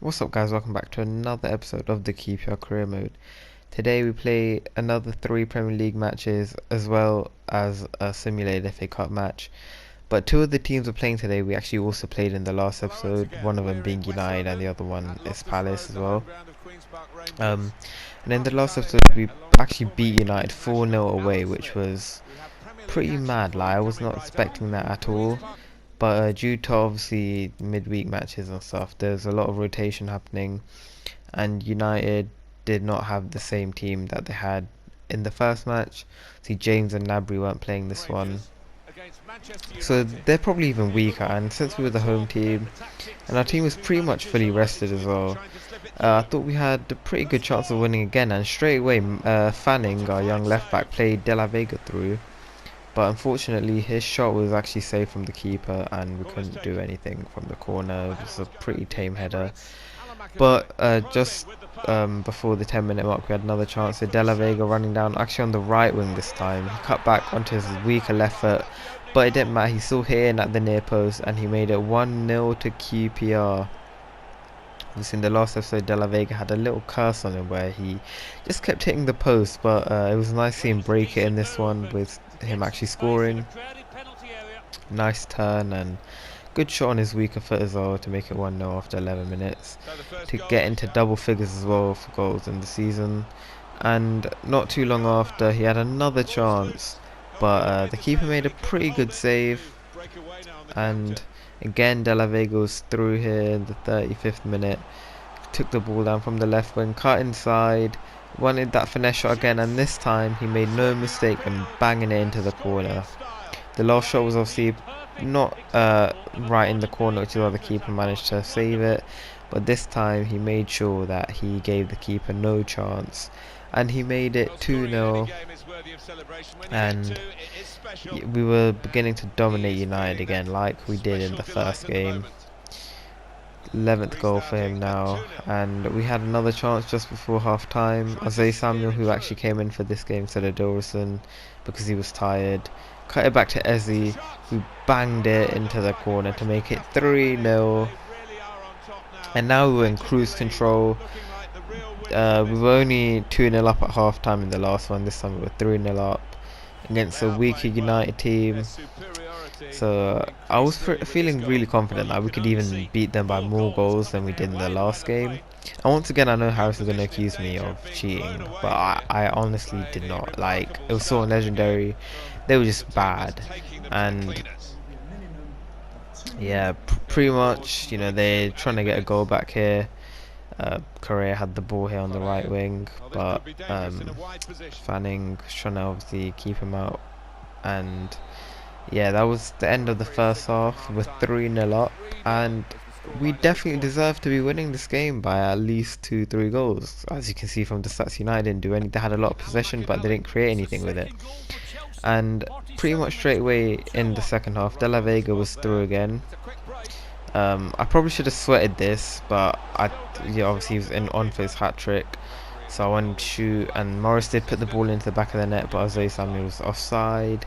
What's up guys, welcome back to another episode of the Keep Your Career Mode. Today we play another 3 Premier League matches as well as a simulated FA Cup match. But two of the teams we're playing today we actually also played in the last episode, one of them being United and the other one is Palace as well. And in the last episode we actually beat United 4-0 away, which was pretty mad. Like, I was not expecting that at all. But due to obviously midweek matches and stuff, there's a lot of rotation happening, and United did not have the same team that they had in the first match. See, James and Nabry weren't playing this one, so they're probably even weaker. And since we were the home team, and our team was pretty much fully rested as well, I thought we had a pretty good chance of winning again. And straight away, Fanning, our young left back, played De La Vega through. But unfortunately his shot was actually saved from the keeper and we couldn't do anything from the corner. It was a pretty tame header. But just before the 10-minute mark we had another chance with De La Vega running down, actually on the right wing this time. He cut back onto his weaker left foot, but it didn't matter. He still hit in at the near post and he made it 1-0 to QPR. In the last episode, De La Vega had a little curse on him where he just kept hitting the post, but it was nice to see him break it in this one with him actually scoring. Nice turn and good shot on his weaker foot as well to make it 1-0 after 11 minutes to get into double figures as well for goals in the season. And not too long after he had another chance, but the keeper made a pretty good save, and again De La Vega was through here in the 35th minute, took the ball down from the left wing, cut inside, wanted that finesse shot again, and this time he made no mistake in banging it into the corner. The last shot was obviously not right in the corner, which is why the keeper managed to save it, but this time he made sure that he gave the keeper no chance, and he made it 2-0, and we were beginning to dominate United again like we did in the first game. 11th goal for him now, and we had another chance just before half time. Samuel, who actually came in for this game instead of Dorison because he was tired, cut it back to Eze, who banged it into the corner to make it 3-0. And now we're in cruise control. We were only 2-0 up at half time in the last one. This time we were 3-0 up against a weaker United team. So I was feeling really confident that we could even beat them by more goals than we did in the last game. And once again, I know Harris is going to accuse me of cheating, but I honestly did not. Like, it was so legendary. They were just bad, and yeah, pretty much, they're trying to get a goal back here. Correa had the ball here on the right wing, but Fanning was trying to obviously keep him out, and yeah, that was the end of the first half. We're 3-0 up, and we definitely deserve to be winning this game by at least 2-3 goals. As you can see from the stats, United didn't do any. They had a lot of possession, but they didn't create anything with it. And pretty much straight away in the second half, De La Vega was through again. I probably should have sweated this, but obviously he was on for his hat trick, so I wanted to shoot, and Morris did put the ball into the back of the net, but Samuel was offside,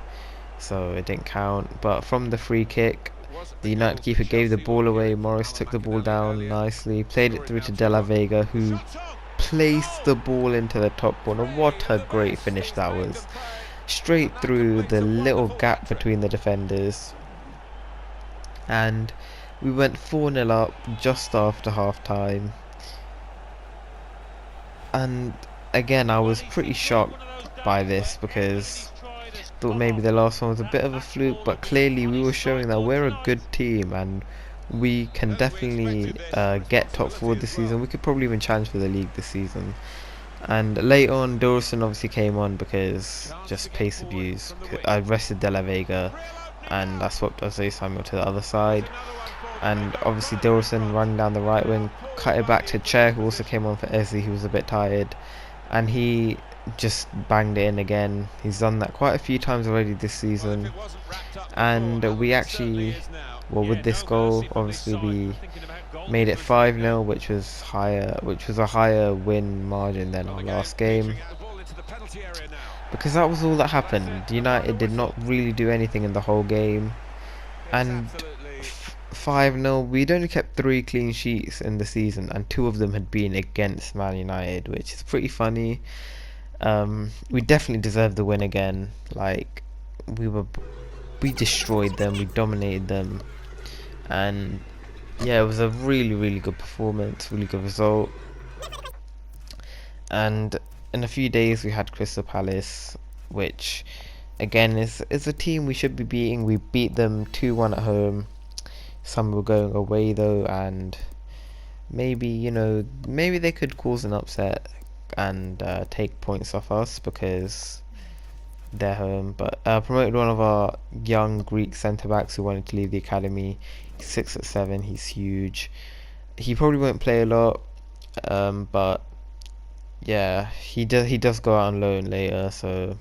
so it didn't count. But from the free kick, the United keeper gave the ball away. Morris took the ball down nicely, played it through to De La Vega, who placed the ball into the top corner. What a great finish that was, straight through the little gap between the defenders. And we went 4-0 up just after half time, and again I was pretty shocked by this because I thought maybe the last one was a bit of a fluke, but clearly we were showing that we're a good team and we can definitely get top 4 this season. We could probably even challenge for the league this season. And late on, Dorison obviously came on because just pace abuse. I rested De La Vega and I swapped Samuel to the other side. And obviously Dorison running down the right wing, cut it back to Chair, who also came on for Eze, who was a bit tired, and he just banged it in again. He's done that quite a few times already this season, and we actually, well, with this goal, obviously we made it 5-0, which was a higher win margin than our last game, because that was all that happened. United did not really do anything in the whole game, and 5-0. We'd only kept 3 clean sheets in the season, and 2 of them had been against Man United, which is pretty funny. We definitely deserved the win again. Like, we were, we destroyed them, we dominated them, and yeah, it was a really, really good performance, really good result. And in a few days, we had Crystal Palace, which again is a team we should be beating. We beat them 2-1 at home. Some were going away though, and maybe, maybe they could cause an upset and take points off us because they're home. But promoted one of our young Greek centre backs who wanted to leave the academy. He's 6'7". He's huge. He probably won't play a lot, but yeah, he does go out on loan later, so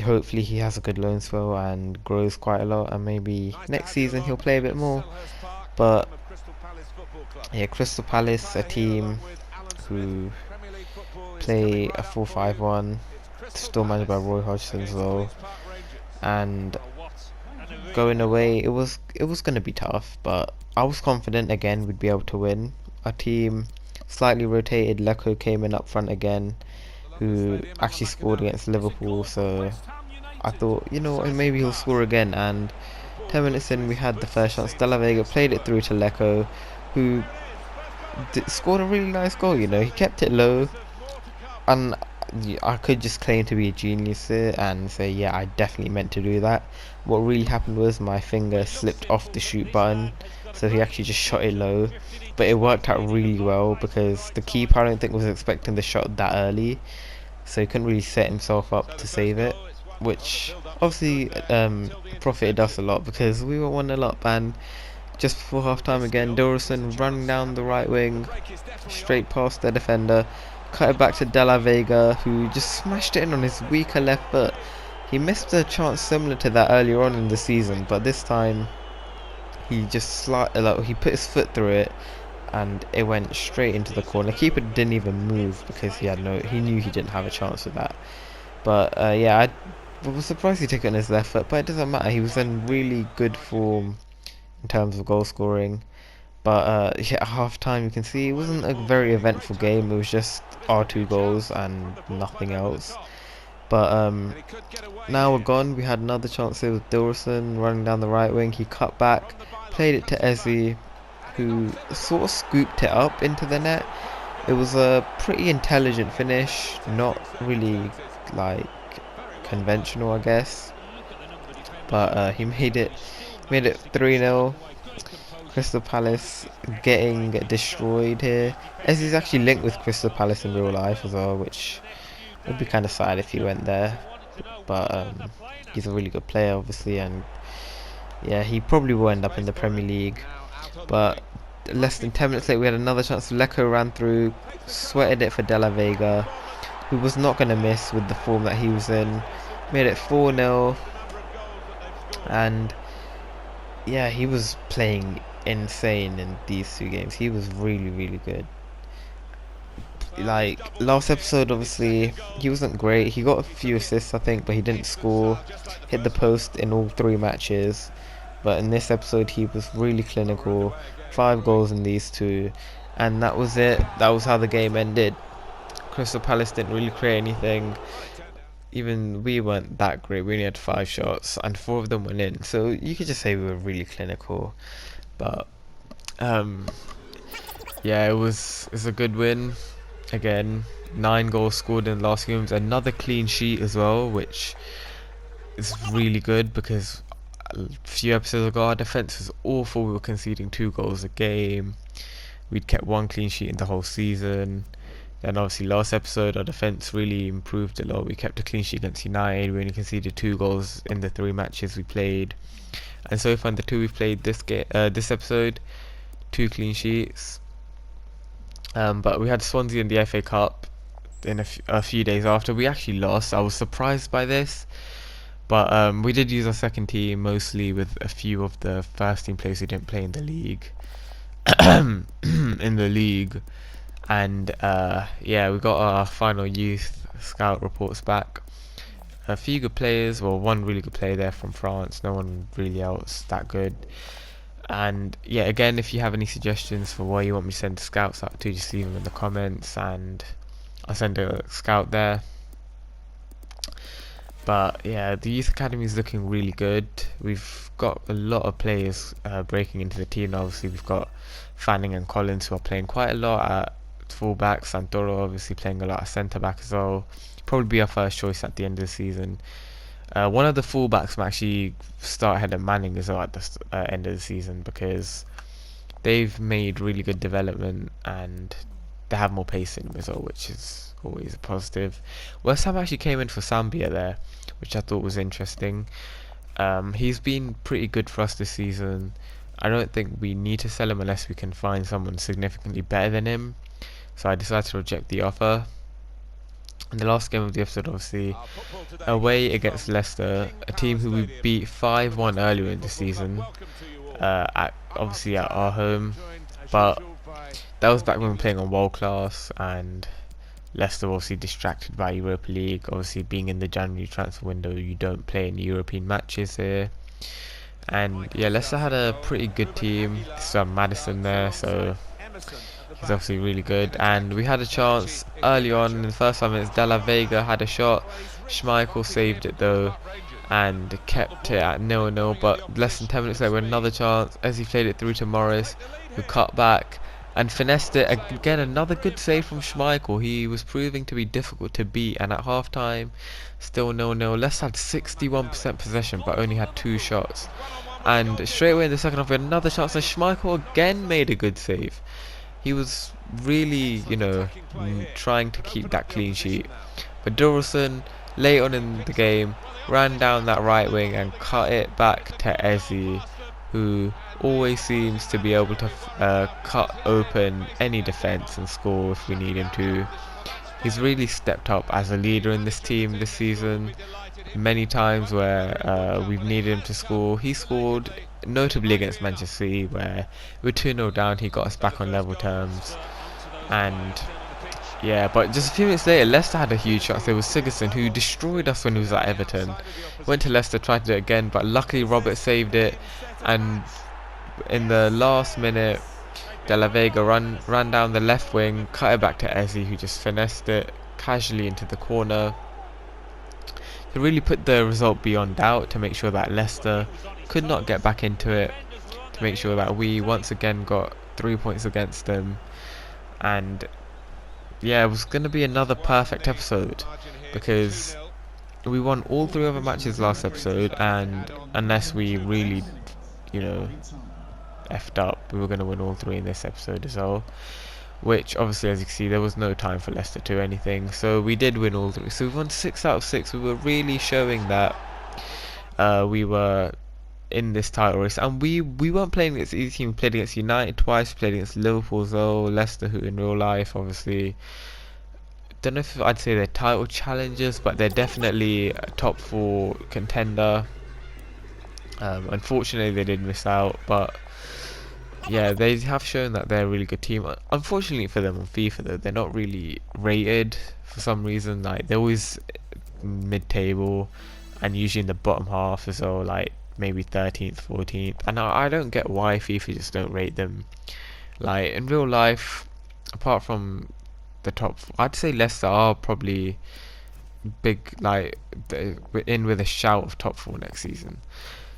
hopefully he has a good loan spell and grows quite a lot, and maybe next season he'll play a bit more. But yeah, Crystal Palace, a team who play a 4-5-1, still managed by Roy Hodgson as well, and going away, it was going to be tough, but I was confident again we'd be able to win. Our team slightly rotated. Lecco came in up front again, who actually scored against Liverpool, so I thought, maybe he'll score again. And 10 minutes in, we had the first chance. De La Vega played it through to Lecco, who scored a really nice goal. He kept it low, and I could just claim to be a genius here and say, yeah, I definitely meant to do that. What really happened was my finger slipped off the shoot button, so he actually just shot it low. But it worked out really well because the keeper, I don't think, was expecting the shot that early, so he couldn't really set himself up to save it, which obviously profited us a lot because we were 1-0 up. And just before half time again, Dorison running down the right wing, straight past the defender, cut it back to De La Vega, who just smashed it in on his weaker left foot. He missed a chance similar to that earlier on in the season, but this time he just he put his foot through it, and it went straight into the corner. Keeper didn't even move because he knew he didn't have a chance with that. But yeah, I was surprised he took it on his left foot, but it doesn't matter. He was in really good form in terms of goal scoring. But yeah, at half time you can see it wasn't a very eventful game. It was just our 2 goals and nothing else. But now we're gone. We had another chance here with Dilson running down the right wing. He cut back, played it to Eze, who sort of scooped it up into the net. It was a pretty intelligent finish, not really like conventional, I guess. But he made it 3-0. Crystal Palace getting destroyed here. Eze's actually linked with Crystal Palace in real life as well, which would be kind of sad if he went there. But he's a really good player, obviously, and yeah, he probably will end up in the Premier League. But less than 10 minutes later, we had another chance. Lecco ran through, sweated it for De La Vega, who was not going to miss with the form that he was in. Made it 4-0, and yeah, he was playing insane in these 2 games. He was really, really good. Like last episode, obviously he wasn't great. He got a few assists, I think, but he didn't score. Hit the post in all 3 matches. But in this episode, he was really clinical. 5 goals in these 2, and that was it. That was how the game ended. Crystal Palace didn't really create anything. Even we weren't that great. We only had 5 shots, and 4 of them went in. So you could just say we were really clinical. But yeah, it was a good win. Again, 9 goals scored in the last games. Another clean sheet as well, which is really good because a few episodes ago our defense was awful. We were conceding 2 goals a game. We'd kept 1 clean sheet in the whole season. Then obviously last episode our defence really improved a lot. We kept a clean sheet against United. We only conceded 2 goals in the 3 matches we played. And so far in the 2 we've played this episode, 2 clean sheets. But we had Swansea in the FA Cup in a few days after. We actually lost. I was surprised by this. But we did use our second team, mostly with a few of the first team players who didn't play in the league. And yeah, we got our final youth scout reports back. A few good players, well, 1 really good player there from France, no one really else that good. And yeah, again, if you have any suggestions for where you want me to send the scouts out to, just leave them in the comments and I'll send a scout there. But yeah, the youth academy is looking really good. We've got a lot of players breaking into the team. Obviously, we've got Fanning and Collins who are playing quite a lot at fullback. Santoro obviously playing a lot at centre back as well. Probably be our first choice at the end of the season. One of the fullbacks might actually start ahead of Manning as well at the end of the season because they've made really good development and they have more pace in them as well, which is always a positive. West Ham actually came in for Zambia there, which I thought was interesting. He's been pretty good for us this season. I don't think we need to sell him unless we can find someone significantly better than him. So I decided to reject the offer. In the last game of the episode, obviously, away against Leicester, a team who we beat 5-1 earlier in the season, obviously at our home, but that was back when we were playing on world class, and Leicester obviously distracted by Europa League. Obviously, being in the January transfer window, you don't play any European matches here. And yeah, Leicester had a pretty good team. Still have Madison there, so he's obviously really good. And we had a chance early on in the first 5 minutes. De La Vega had a shot. Schmeichel saved it though and kept it at 0-0. But less than 10 minutes later, another chance as he played it through to Morris, who cut back and finessed it. Again, another good save from Schmeichel. He was proving to be difficult to beat. And at half time, still 0-0. Leicester had 61% possession but only had 2 shots. And straight away in the second half, we had another chance, and Schmeichel again made a good save. He was really, trying to keep that clean sheet. But Doralson, late on in the game, ran down that right wing and cut it back to Eze, who always seems to be able to cut open any defence and score if we need him to. He's really stepped up as a leader in this team this season. Many times where we've needed him to score, he scored, notably against Manchester City where we were 2-0 down. He got us back on level terms. And yeah, but just a few minutes later, Leicester had a huge chance. There was Sigurdsson, who destroyed us when he was at Everton. Went to Leicester, tried to do it again, but luckily Robert saved it. And in the last minute, De La Vega ran down the left wing, cut it back to Eze, who just finessed it casually into the corner. To really put the result beyond doubt, to make sure that Leicester could not get back into it, to make sure that we once again got 3 points against them. And yeah, it was going to be another perfect episode because we won all 3 other matches last episode, and unless we really, effed up, we were going to win all 3 in this episode as well. Which obviously, as you can see, there was no time for Leicester to do anything, so we did win all 3. So we won 6 out of 6. We were really showing that we were in this title race, and we weren't playing against easy team. We played against United twice, we played against Liverpool as well, Leicester, who in real life obviously, don't know if I'd say they're title challengers, but they're definitely a top 4 contender. Unfortunately they did miss out, but yeah, they have shown that they're a really good team. Unfortunately for them on FIFA though, they're not really rated for some reason. Like, they're always mid-table and usually in the bottom half as well, like maybe 13th, 14th. And I don't get why FIFA just don't rate them. Like, in real life, apart from the top, I'd say Leicester are probably big, like, we're in with a shout of top 4 next season.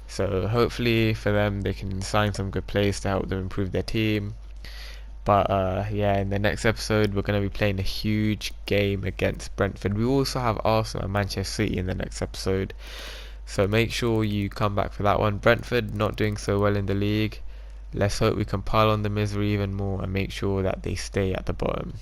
So hopefully for them they can sign some good players to help them improve their team. But yeah, in the next episode we're going to be playing a huge game against Brentford. We also have Arsenal and Manchester City in the next episode, so make sure you come back for that one. Brentford not doing so well in the league. Let's hope we can pile on the misery even more and make sure that they stay at the bottom.